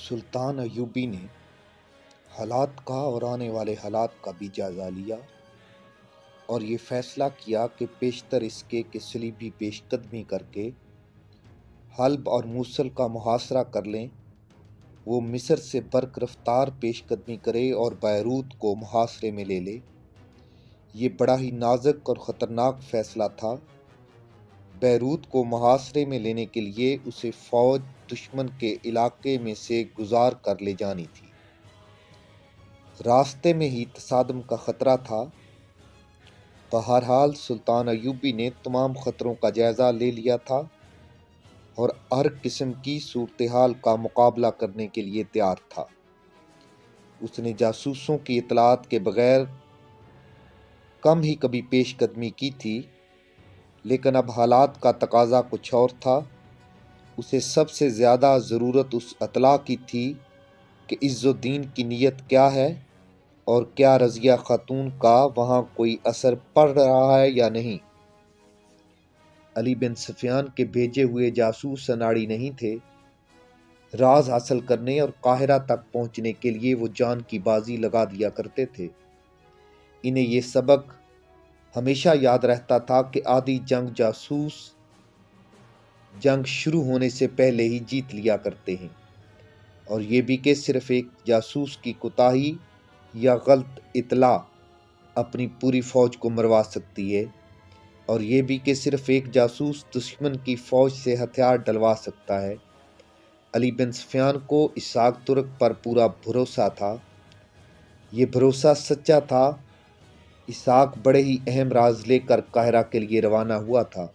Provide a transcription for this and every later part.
سلطان ایوبی نے حالات کا اور آنے والے حالات کا بھی جائزہ لیا اور یہ فیصلہ کیا کہ بیشتر اس کے کہ صلیبی پیش قدمی کر کے حلب اور موصل کا محاصرہ کر لیں، وہ مصر سے برق رفتار پیش قدمی کرے اور بیروت کو محاصرے میں لے لے۔ یہ بڑا ہی نازک اور خطرناک فیصلہ تھا۔ بیروت کو محاصرے میں لینے کے لیے اسے فوج دشمن کے علاقے میں سے گزار کر لے جانی تھی۔ راستے میں ہی تصادم کا خطرہ تھا۔ بہرحال سلطان ایوبی نے تمام خطروں کا جائزہ لے لیا تھا اور ہر قسم کی صورتحال کا مقابلہ کرنے کے لیے تیار تھا۔ اس نے جاسوسوں کی اطلاعات کے بغیر کم ہی کبھی پیش قدمی کی تھی، لیکن اب حالات کا تقاضا کچھ اور تھا۔ اسے سب سے زیادہ ضرورت اس اطلاع کی تھی کہ عز الدین کی نیت کیا ہے اور کیا رضیہ خاتون کا وہاں کوئی اثر پڑ رہا ہے یا نہیں۔ علی بن سفیان کے بھیجے ہوئے جاسوس اناڑی نہیں تھے۔ راز حاصل کرنے اور قاہرہ تک پہنچنے کے لیے وہ جان کی بازی لگا دیا کرتے تھے۔ انہیں یہ سبق ہمیشہ یاد رہتا تھا کہ آدھی جنگ جاسوس جنگ شروع ہونے سے پہلے ہی جیت لیا کرتے ہیں، اور یہ بھی کہ صرف ایک جاسوس کی کوتاہی یا غلط اطلاع اپنی پوری فوج کو مروا سکتی ہے، اور یہ بھی کہ صرف ایک جاسوس دشمن کی فوج سے ہتھیار ڈلوا سکتا ہے۔ علی بن سفیان کو اسحاق ترک پر پورا بھروسہ تھا۔ یہ بھروسہ سچا تھا۔ اسحاق بڑے ہی اہم راز لے کر قاہرہ کے لیے روانہ ہوا تھا۔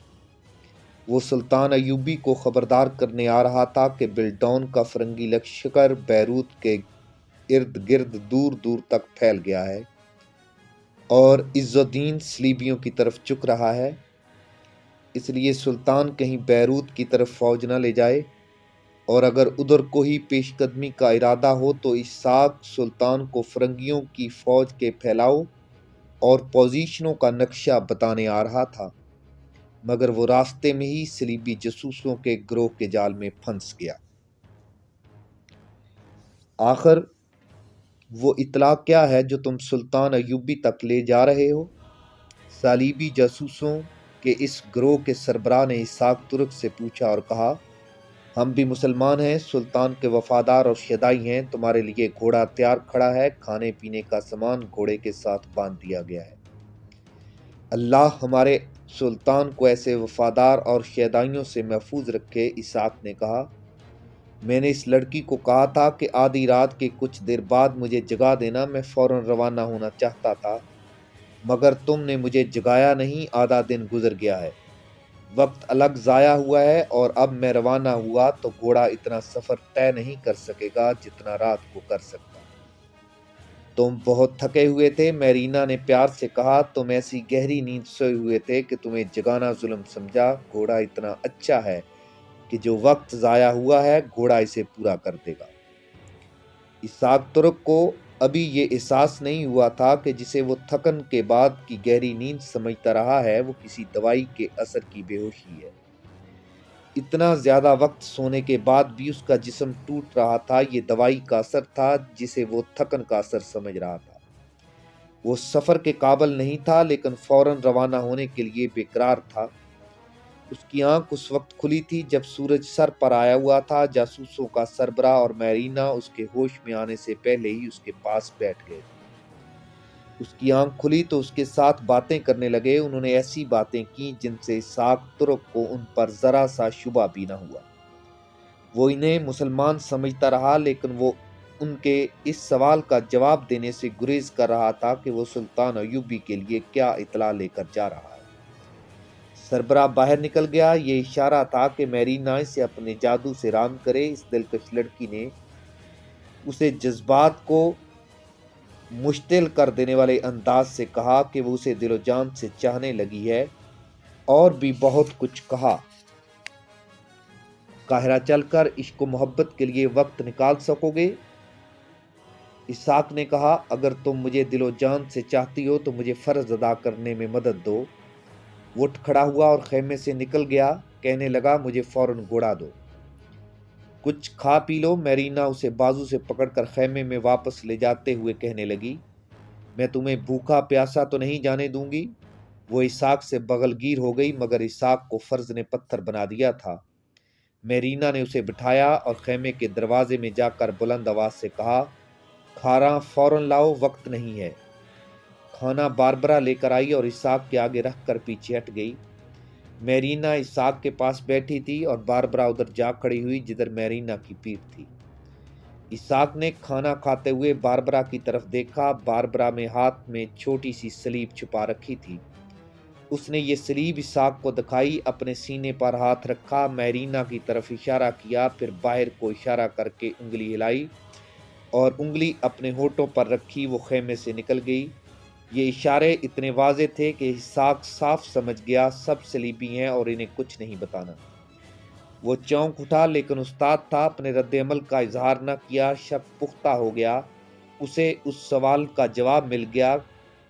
وہ سلطان ایوبی کو خبردار کرنے آ رہا تھا کہ بلڈون کا فرنگی لشکر بیروت کے ارد گرد دور دور تک پھیل گیا ہے اور عز الدین صلیبیوں کی طرف جھک رہا ہے۔ اس لیے سلطان کہیں بیروت کی طرف فوج نہ لے جائے، اور اگر ادھر کو ہی پیش قدمی کا ارادہ ہو تو اسحاق سلطان کو فرنگیوں کی فوج کے پھیلاؤ اور پوزیشنوں کا نقشہ بتانے آ رہا تھا، مگر وہ راستے میں ہی صلیبی جاسوسوں کے گروہ کے جال میں پھنس گیا۔ آخر وہ اطلاع کیا ہے جو تم سلطان ایوبی تک لے جا رہے ہو؟ صلیبی جاسوسوں کے اس گروہ کے سربراہ نے اسحاق ترک سے پوچھا اور کہا، ہم بھی مسلمان ہیں، سلطان کے وفادار اور شیدائی ہیں، تمہارے لیے گھوڑا تیار کھڑا ہے، کھانے پینے کا سامان گھوڑے کے ساتھ باندھ دیا گیا ہے۔ اللہ ہمارے سلطان کو ایسے وفادار اور شیدائیوں سے محفوظ رکھے۔ اسحاق نے کہا، میں نے اس لڑکی کو کہا تھا کہ آدھی رات کے کچھ دیر بعد مجھے جگا دینا، میں فوراً روانہ ہونا چاہتا تھا، مگر تم نے مجھے جگایا نہیں، آدھا دن گزر گیا ہے، وقت الگ ضائع ہوا ہے، اور اب میں روانہ ہوا تو گھوڑا اتنا سفر طے نہیں کر سکے گا جتنا رات کو کر سکتا۔ تم بہت تھکے ہوئے تھے، میرینا نے پیار سے کہا، تم ایسی گہری نیند سوئے ہوئے تھے کہ تمہیں جگانا ظلم سمجھا۔ گھوڑا اتنا اچھا ہے کہ جو وقت ضائع ہوا ہے گھوڑا اسے پورا کر دے گا۔ اسحاق ترک کو ابھی یہ احساس نہیں ہوا تھا کہ جسے وہ تھکن کے بعد کی گہری نیند سمجھتا رہا ہے وہ کسی دوائی کے اثر کی بے ہوشی ہے۔ اتنا زیادہ وقت سونے کے بعد بھی اس کا جسم ٹوٹ رہا تھا، یہ دوائی کا اثر تھا جسے وہ تھکن کا اثر سمجھ رہا تھا۔ وہ سفر کے قابل نہیں تھا، لیکن فوراً روانہ ہونے کے لیے بے قرار تھا۔ اس کی آنکھ اس وقت کھلی تھی جب سورج سر پر آیا ہوا تھا۔ جاسوسوں کا سربراہ اور میرینا اس کے ہوش میں آنے سے پہلے ہی اس کے پاس بیٹھ گئے۔ اس کی آنکھ کھلی تو اس کے ساتھ باتیں کرنے لگے۔ انہوں نے ایسی باتیں کی جن سے اسحاق ترک کو ان پر ذرا سا شبہ بھی نہ ہوا۔ وہ انہیں مسلمان سمجھتا رہا، لیکن وہ ان کے اس سوال کا جواب دینے سے گریز کر رہا تھا کہ وہ سلطان ایوبی کے لیے کیا اطلاع لے کر جا رہا ہے۔ سربراہ باہر نکل گیا۔ یہ اشارہ تھا کہ میرینا اسے اپنے جادو سے رام کرے۔ اس دلکش لڑکی نے اسے جذبات کو مشتعل کر دینے والے انداز سے کہا کہ وہ اسے دل و جان سے چاہنے لگی ہے، اور بھی بہت کچھ کہا۔ قاہرہ چل کر عشق و محبت کے لیے وقت نکال سکو گے؟ اسحاق نے کہا، اگر تم مجھے دل و جان سے چاہتی ہو تو مجھے فرض ادا کرنے میں مدد دو۔ وہ اٹھ کھڑا ہوا اور خیمے سے نکل گیا، کہنے لگا، مجھے فوراً گھوڑا دو۔ کچھ کھا پی لو۔ میرینا اسے بازو سے پکڑ کر خیمے میں واپس لے جاتے ہوئے کہنے لگی، میں تمہیں بھوکا پیاسا تو نہیں جانے دوں گی۔ وہ اسحاق سے بغلگیر ہو گئی، مگر اسحاق کو فرض نے پتھر بنا دیا تھا۔ میرینا نے اسے بٹھایا اور خیمے کے دروازے میں جا کر بلند آواز سے کہا، کھانا فوراً لاؤ، وقت نہیں ہے۔ کھانا باربرا لے کر آئی اور اسحاق کے آگے رکھ کر پیچھے ہٹ گئی۔ میرینا اسحاق کے پاس بیٹھی تھی اور باربرا ادھر جا کھڑی ہوئی جدھر میرینا کی پیٹھ تھی۔ اسحاق نے کھانا کھاتے ہوئے باربرا کی طرف دیکھا۔ باربرا میں ہاتھ میں چھوٹی سی سلیب چھپا رکھی تھی۔ اس نے یہ سلیب اسحاق کو دکھائی، اپنے سینے پر ہاتھ رکھا، میرینا کی طرف اشارہ کیا، پھر باہر کو اشارہ کر کے انگلی ہلائی اور انگلی اپنے ہونٹوں پر رکھی۔ وہ خیمے سے نکل گئی۔ یہ اشارے اتنے واضح تھے کہ اسحاق صاف سمجھ گیا سب سلیبی ہیں اور انہیں کچھ نہیں بتانا۔ وہ چونک اٹھا، لیکن استاد تھا، اپنے رد عمل کا اظہار نہ کیا۔ شک پختہ ہو گیا۔ اسے اس سوال کا جواب مل گیا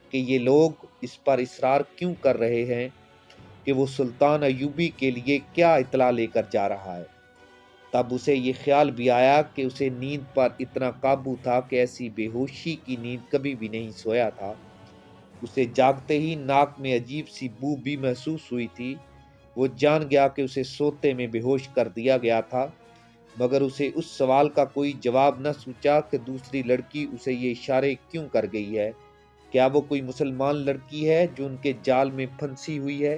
کہ یہ لوگ اس پر اصرار کیوں کر رہے ہیں کہ وہ سلطان ایوبی کے لیے کیا اطلاع لے کر جا رہا ہے۔ تب اسے یہ خیال بھی آیا کہ اسے نیند پر اتنا قابو تھا کہ ایسی بے ہوشی کی نیند کبھی بھی نہیں سویا تھا۔ اسے جاگتے ہی ناک میں عجیب سی بو بھی محسوس ہوئی تھی۔ وہ جان گیا کہ اسے سوتے میں بے ہوش کر دیا گیا تھا، مگر اسے اس سوال کا کوئی جواب نہ سوچا کہ دوسری لڑکی اسے یہ اشارے کیوں کر گئی ہے۔ کیا وہ کوئی مسلمان لڑکی ہے جو ان کے جال میں پھنسی ہوئی ہے؟